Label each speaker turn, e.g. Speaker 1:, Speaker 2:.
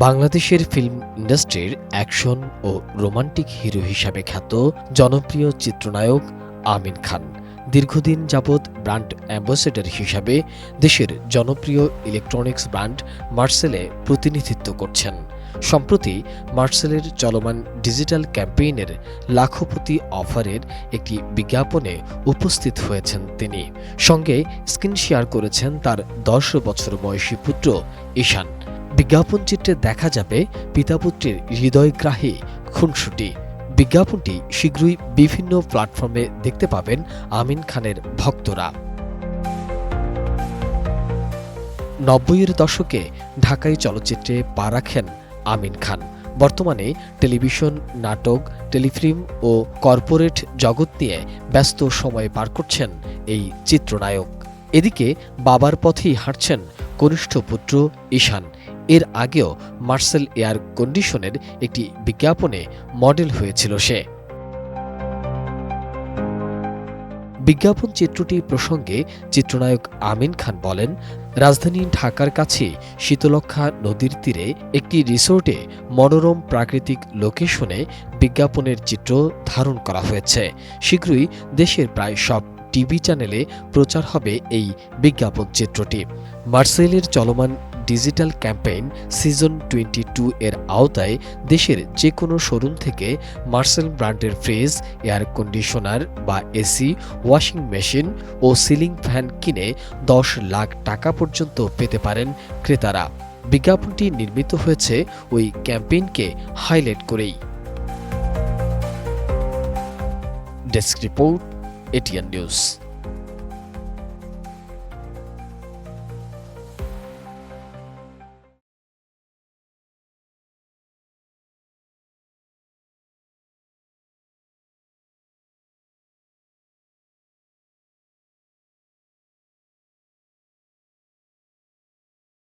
Speaker 1: বাংলাদেশের ফিল্ম ইন্ডাস্ট্রির অ্যাকশন ও romantic hero হিসাবে খ্যাত জনপ্রিয় চিত্রনায়ক আমিন খান দীর্ঘদিন যাবৎ ব্র্যান্ড অ্যাম্বাসেডর হিসাবে দেশের জনপ্রিয় ইলেকট্রনিক্স ব্র্যান্ড মার্সেলে প্রতিনিধিত্ব করছেন। সম্প্রতি মার্সেলের চলমান ডিজিটাল ক্যাম্পেইনের লাখপতি অফারের একটি বিজ্ঞাপনে উপস্থিত হয়েছেন তিনি। সঙ্গে স্ক্রিন শেয়ার করেছেন তার 10 বছর বয়সী পুত্র ঈশান। বিজ্ঞাপন চিত্রে দেখা যাবে পিতাপুত্রের হৃদয়গ্রাহী খুনসুটি। বিজ্ঞাপনটি শীঘ্রই বিভিন্ন প্ল্যাটফর্মে দেখতে পাবেন আমিন খানের ভক্তরা। 90-এর দশকে ঢাকাই চলচ্চিত্রে পা রাখেন আমিন খান। বর্তমানে টেলিভিশন, নাটক, টেলিফিল্ম ও কর্পোরেট জগৎ নিয়ে ব্যস্ত সময় পার করছেন এই চিত্রনায়ক। এদিকে বাবার পথেই হাঁটছেন কনিষ্ঠ পুত্র ঈশান। এর আগেও মার্সেল এয়ার কন্ডিশনের একটি বিজ্ঞাপনে মডেল হয়েছিল সে। বিজ্ঞাপন চিত্রটি প্রসঙ্গে চিত্রনায়ক আমিন খান বলেন, রাজধানী ঢাকার কাছে শীতলক্ষ্যা নদীর তীরে একটি রিসোর্টে মনোরম প্রাকৃতিক লোকেশনে বিজ্ঞাপনের চিত্র ধারণ করা হয়েছে। শীঘ্রই দেশের প্রায় সব টিভি চ্যানেলে প্রচার হবে এই বিজ্ঞাপন চিত্রটি। মার্সেলের চলমান ডিজিটাল ক্যাম্পেইন সিজন 22 এর আওতায় দেশের যে কোনো শোরুম থেকে মার্সেল ব্র্যান্ডের ফ্রিজ, এয়ার কন্ডিশনার বা এসি, ওয়াশিং মেশিন ও সিলিং ফ্যান কিনে 10 লাখ টাকা পর্যন্ত পেতে পারেন ক্রেতারা। বিজ্ঞাপনটি নির্মিত হয়েছে ওই ক্যাম্পেইনকে হাইলাইট করেই। Desk report, ATN news.